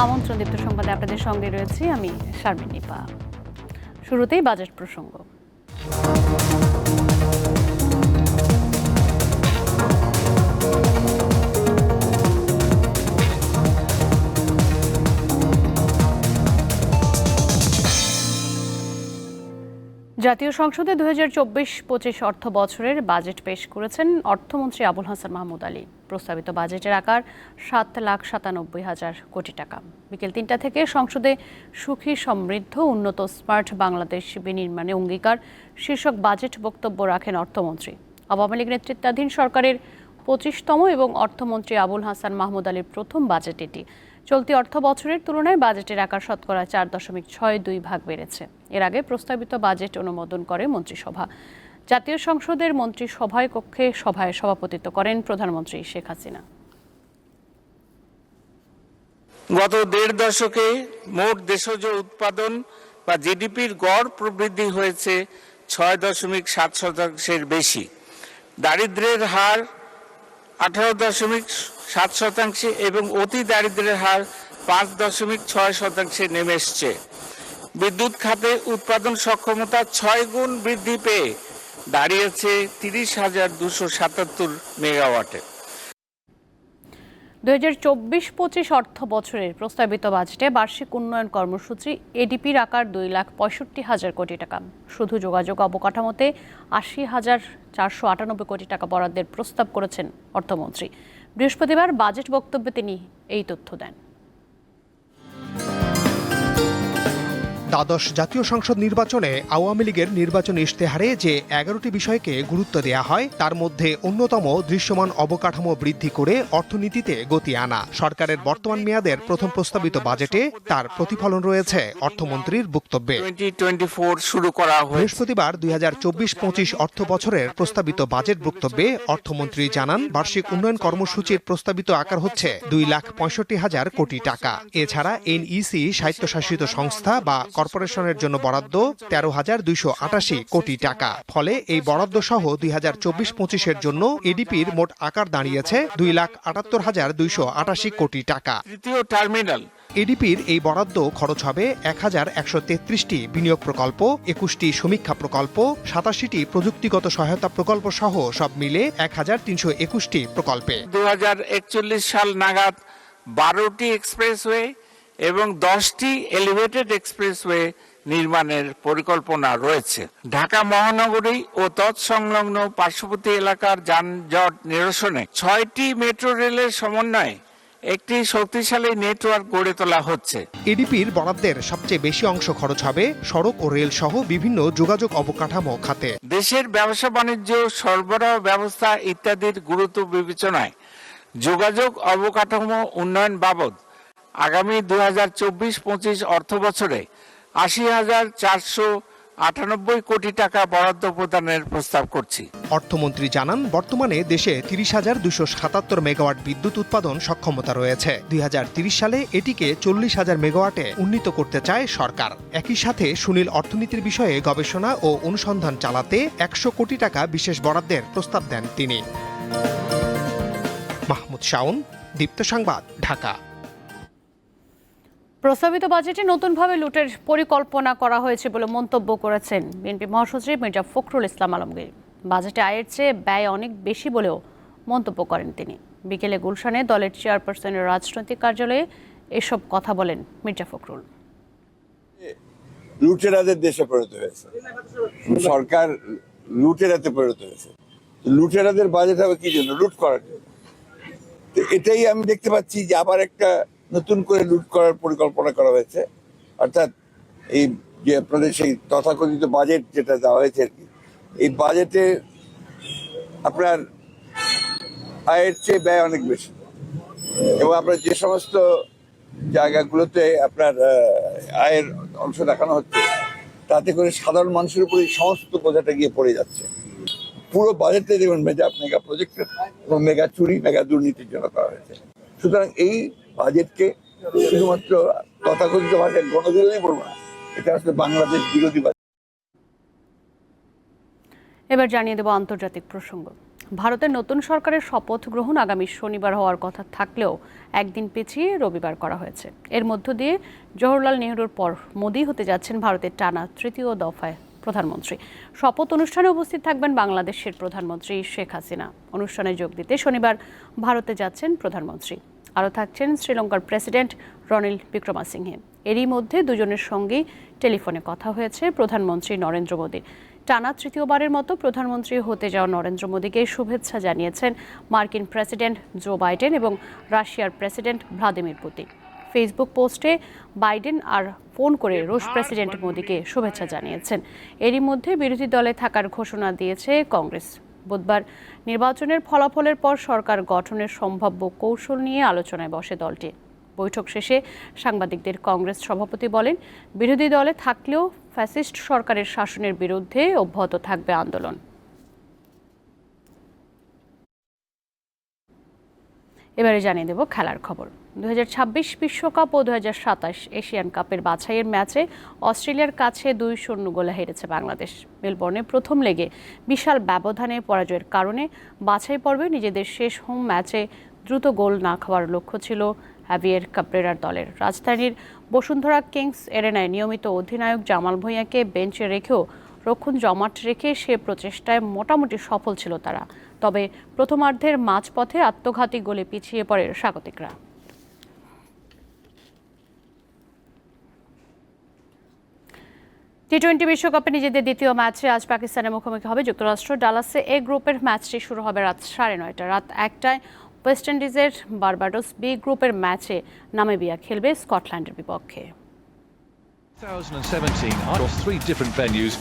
আমন্ত্রণ দীপ্ত সংবাদে আপনাদের সঙ্গে রয়েছি আমি শারমিন নিপা। শুরুতেই বাজেট প্রসঙ্গ। জাতীয় সংসদে 2024-25 অর্থ বছরের বাজেট পেশ করেছেন অর্থমন্ত্রী আবুল হাসান মাহমুদ আলী। প্রস্তাবিত বাজেটের আকার 7,97,000 কোটি টাকা। বিকেল 3টা থেকে সংসদে সুখী সমৃদ্ধ উন্নত স্মার্ট বাংলাদেশ বিনির্মাণে অঙ্গীকার শীর্ষক বাজেট বক্তব্য রাখেন অর্থমন্ত্রী। আওয়ামী লীগ নেতৃত্বাধীন সরকারের 25তম এবং অর্থমন্ত্রী আবুল হাসান মাহমুদ আলীর প্রথম বাজেট এটি। চলতি অর্থ বছরের তুলনায় বাজেটের আকার শতকরা 4.62 বেড়েছে। এর আগে প্রস্তাবিত বাজেট অনুমোদন করে মন্ত্রিসভা। জাতীয় সংসদের মন্ত্রিসভায় কক্ষে সভায় সভাপতিত্ব করেন প্রধানমন্ত্রী শেখ হাসিনা। গত দেড় দশকে মোট দেশজ উৎপাদন বা জিডিপির গড় প্রবৃদ্ধি হয়েছে 6.7% বেশি। দারিদ্র্যের হার 18.7% এবং অতি দারিদ্র্যের হার 5.6% নেমে এসছে। বিদ্যুৎ খাতে উৎপাদন সক্ষমতা 6 গুণ বৃদ্ধি পেয়ে দাঁড়িয়েছে 30,277 মেগাওয়াটে। 2024-25 অর্থ বছরের প্রস্তাবিত বাজেটে বার্ষিক উন্নয়ন কর্মসূচি এডিপির আকার 2,65,000 কোটি টাকা। শুধু যোগাযোগ অবকাঠামোতে 80,498 কোটি টাকা বরাদ্দের প্রস্তাব করেছেন অর্থমন্ত্রী। বৃহস্পতিবার বাজেট বক্তব্যে তিনি এই তথ্য দেন। দ্বাদশ জাতীয় সংসদ নির্বাচনে আওয়ামী লীগের নির্বাচনী ইশতেহারে যে 11টি বিষয়কে গুরুত্ব দেয়া হয় তার মধ্যে অন্যতম দৃশ্যমান অবকাঠামো বৃদ্ধি করে অর্থনীতিতে গতি আনা। সরকারের বর্তমান মেয়াদের প্রথম প্রস্তাবিত বাজেটে তার প্রতিফলন রয়েছে অর্থমন্ত্রীর বক্তব্যে। 2024 শুরু করা হয়েছে। বৃহস্পতিবার 2024-25 অর্থ বছরের প্রস্তাবিত বাজেট বক্তব্যে অর্থমন্ত্রী জানান, বার্ষিক উন্নয়ন কর্মসূচির প্রস্তাবিত আকার হচ্ছে 2,65,000 কোটি টাকা। এছাড়া এনইসি স্বায়ত্তশাসিত সংস্থা বা কর্পোরেশনের জন্য বরাদ্দ 13,288 কোটি টাকা। ফলে এই বরাদ্দ সহ 2024-25 জন্য এডিপির মোট আকার দাঁড়িয়েছে 2,78,288 কোটি টাকা। তৃতীয় টার্মিনাল এডিপির এই বরাদ্দ খরচ হবে 1,133টি বিনিয়োগ প্রকল্প, 21টি সমীক্ষা প্রকল্প, 87টি প্রযুক্তিগত সহায়তা প্রকল্প সহ সব মিলে 1,321টি প্রকল্পে। 2041 সাল নাগাদ 12টি এক্সপ্রেসওয়ে এবং 10টি এলিভেটেড এক্সপ্রেসওয়ে নির্মাণের পরিকল্পনা রয়েছে। ঢাকা মহানগরী ও তৎসংলগ্ন পার্শ্ববর্তী এলাকার যানজট নিরসনে 6টি মেট্রো রেলের সমন্বয়ে একটি শক্তিশালী নেটওয়ার্ক গড়ে তোলা হচ্ছে। এডিপির বরাদ্দের সবচেয়ে বেশি অংশ খরচ হবে সড়ক ও রেল সহ বিভিন্ন যোগাযোগ অবকাঠামো খাতে। দেশের ব্যবসা বাণিজ্য, সরবরাহ ব্যবস্থা ইত্যাদির গুরুত্ব বিবেচনায় যোগাযোগ অবকাঠামো উন্নয়ন বাবদ আগামী 2024-25 অর্থ বছরে 80,498 কোটি টাকা বরাদ্দ প্রদানের প্রস্তাব করছি। অর্থমন্ত্রী জানান, বর্তমানে দেশে 30,277 মেগাওয়াট বিদ্যুৎ উৎপাদন সক্ষমতা রয়েছে। 2030 সালে এটিকে 40,000 মেগাওয়াটে উন্নীত করতে চায় সরকার। একই সাথে সুনীল অর্থনীতির বিষয়ে গবেষণা ও অনুসন্ধান চালাতে 100 কোটি টাকা বিশেষ বরাদ্দের প্রস্তাব দেন তিনি। মাহমুদ শাওন, দীপ্ত সংবাদ, ঢাকা। প্রস্তাবিত বাজেটে নতুনভাবে লুটের পরিকল্পনা করা হয়েছে বলে মন্তব্য করেছেন বিএনপি মহাসচিব মির্জা ফখরুল ইসলাম আলমগীর। বাজেটে আয়ের চেয়ে ব্যয় অনেক বেশি বলেও মন্তব্য করেন তিনি। বিকেলে গুলশানে দলের চেয়ারপারসনের রাজনৈতিক কার্যালয়ে এসব কথা বলেন মির্জা ফখরুল। লুটেরাদের দেশে পরিণত হয়েছে, সরকার লুটেরাতে পরিণত হয়েছে। লুটেরাদের বাজেট হবে কি জন্য? লুট করার জন্য। তো এটাই আমি দেখতে পাচ্ছি যে আবার একটা নতুন করে লুট করার পরিকল্পনা করা হয়েছে। অর্থাৎ এই যে আপনাদের সেই তথাকথিত বাজেট যেটা দেওয়া হয়েছে আর কি, এই বাজেটে আপনার আয়ের চেয়ে ব্যয় অনেক বেশি, এবং আপনার যে সমস্ত জায়গাগুলোতে আপনার আয়ের অংশ দেখানো হচ্ছে তাতে করে সাধারণ মানুষের উপরে সমস্ত বোঝাটা গিয়ে পড়ে যাচ্ছে। পুরো বাজেটে দেখবেন মেগা প্রজেক্ট এবং মেগা চুরি, মেগা দুর্নীতির জন্য করা হয়েছে। সুতরাং এই বাজেটকে শুধুমাত্র তথাকথিত ভাষায় গণবিরোধী বলবো না, এটা আসলে বাংলাদেশ বিরোধী বাজেট। এবার জানিয়ে দেব আন্তর্জাতিক প্রসঙ্গ। ভারতের নতুন সরকারের শপথ গ্রহণ আগামী শনিবার হওয়ার কথা থাকলেও একদিন পিছিয়ে রবিবার করা হয়েছে। এর মধ্য দিয়ে জওহরলাল নেহরুর পর মোদি হতে যাচ্ছেন ভারতের টানা তৃতীয় দফায় প্রধানমন্ত্রী। শপথ অনুষ্ঠানে উপস্থিত থাকবেন বাংলাদেশের প্রধানমন্ত্রী শেখ হাসিনা। অনুষ্ঠানে যোগ দিতে শনিবার ভারতে যাচ্ছেন প্রধানমন্ত্রী। আরও থাকছেন শ্রীলঙ্কার প্রেসিডেন্ট রনিল বিক্রমাসিংহে। এরই মধ্যে দুজনের সঙ্গেই টেলিফোনে কথা হয়েছে প্রধানমন্ত্রী নরেন্দ্র মোদীর। টানা তৃতীয়বারের মতো প্রধানমন্ত্রী হতে যাওয়া নরেন্দ্র মোদীকে শুভেচ্ছা জানিয়েছেন মার্কিন প্রেসিডেন্ট জো বাইডেন এবং রাশিয়ার প্রেসিডেন্ট ভ্লাদিমির পুতিন। ফেসবুক পোস্টে বাইডেন আর ফোন করে রুশ প্রেসিডেন্ট মোদীকে শুভেচ্ছা জানিয়েছেন। এরই মধ্যে বিরোধী দলে থাকার ঘোষণা দিয়েছে কংগ্রেস। বুধবার নির্বাচনের ফলাফলের পর সরকার গঠনের সম্ভাব্য কৌশল নিয়ে আলোচনায় বসে দলটি। বৈঠক শেষে সাংবাদিকদের কংগ্রেস সভাপতি বলেন, বিরোধী দলে থাকলেও ফ্যাসিস্ট সরকারের শাসনের বিরুদ্ধে অব্যাহত থাকবে আন্দোলন। এবারে জানিয়ে দেব খেলার খবর। 2026 বিশ্বকাপ ও 2027 এশিয়ান কাপের বাছাইয়ের ম্যাচে অস্ট্রেলিয়ার কাছে 2-0 গোলে হেরেছে বাংলাদেশ। মেলবোর্নে প্রথম লেগে বিশাল ব্যবধানে পরাজয়ের কারণে বাছাই পর্বে নিজেদের শেষ হোম ম্যাচে দ্রুত গোল না খাওয়ার লক্ষ্য ছিল হ্যাভিয়ের কাবরেরার দলের। রাজধানীর বসুন্ধরা কিংস এরেনায় নিয়মিত অধিনায়ক জামাল ভুঁইয়াকে বেঞ্চে রেখেও রক্ষণ জমাট রেখে সে প্রচেষ্টায় মোটামুটি সফল ছিল তারা। তবে প্রথমার্ধের মাঝপথে আত্মঘাতী গোলে পিছিয়ে পড়ে স্বাগতিকরা। টি-20 বিশ্বকাপে নিজেদের দ্বিতীয় ম্যাচে আজ পাকিস্তানের মুখোমুখি হবে যুক্তরাষ্ট্র। ডালাসে এ গ্রুপের ম্যাচটি শুরু হবে রাত 9:30। রাত 1টায় ওয়েস্ট ইন্ডিজের বার্বাডোস বি গ্রুপের ম্যাচে নামিবিয়া খেলবে স্কটল্যান্ডের বিপক্ষে।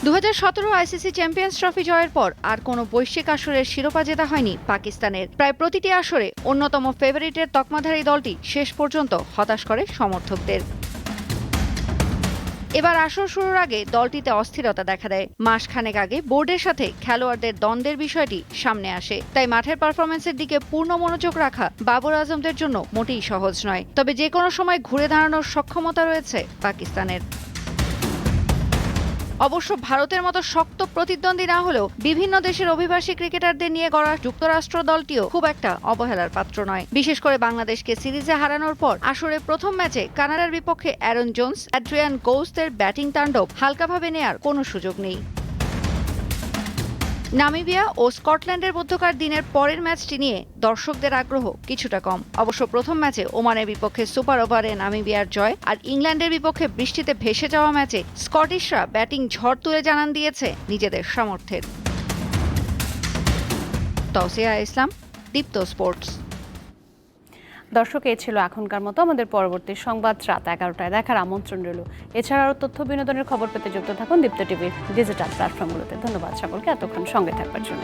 2017 আইসিসি চ্যাম্পিয়ন্স ট্রফি জয়ের পর আর কোনো বৈশ্বিক আসরের শিরোপা জেতা হয়নি পাকিস্তানের। প্রায় প্রতিটি আসরে অন্যতম ফেভারিটের তকমাধারী দলটি শেষ পর্যন্ত হতাশ করে সমর্থকদের। এবার আসর শুরুর আগে দলটিতে অস্থিরতা দেখা দেয়। মাসখানেক আগে বোর্ডের সাথে খেলোয়াড়দের দ্বন্দ্বের বিষয়টি সামনে আসে। তাই মাঠের পারফরমেন্সের দিকে পূর্ণ মনোযোগ রাখা বাবর আজমদের জন্য মোটেই সহজ নয়। তবে যে কোনো সময় ঘুরে দাঁড়ানোর সক্ষমতা রয়েছে পাকিস্তানের। অবশ্য ভারতের মতো শক্ত প্রতিদ্বন্দ্বী না হলেও বিভিন্ন দেশের অভিবাসী ক্রিকেটারদের নিয়ে গড়া যুক্তরাষ্ট্র দলটিও খুব একটা অবহেলার পাত্র নয়। বিশেষ করে বাংলাদেশকে সিরিজে হারানোর পর আসরে প্রথম ম্যাচে কানাডার বিপক্ষে অ্যারন জোন্স, অ্যাড্রিয়ান গোউসদের ব্যাটিং তাণ্ডব হালকাভাবে নেয়ার কোনো সুযোগ নেই। নামিবিয়া ও স্কটল্যান্ডের মধ্যকার দিনের পরের ম্যাচটি নিয়ে দর্শকদের আগ্রহ কিছুটা কম। অবশ্য প্রথম ম্যাচে ওমানের বিপক্ষে সুপার ওভারে নামিবিয়ার জয় আর ইংল্যান্ডের বিপক্ষে বৃষ্টিতে ভেসে যাওয়া ম্যাচে স্কটিশরা ব্যাটিং ঝড় তুলে জানান দিয়েছে নিজেদের সামর্থ্যের। তৌসিয়া ইসলাম, দীপ্ত স্পোর্টস। দর্শক, এ ছিল এখনকার মতো। আমাদের পরবর্তী সংবাদ রাত 11টায় দেখার আমন্ত্রণ রইল। এছাড়া আরও তথ্য বিনোদনের খবর পেতে যুক্ত থাকুন দীপ্ত টিভির ডিজিটাল প্ল্যাটফর্মগুলোতে। ধন্যবাদ সকলকে এতক্ষণ সঙ্গে থাকবার জন্য।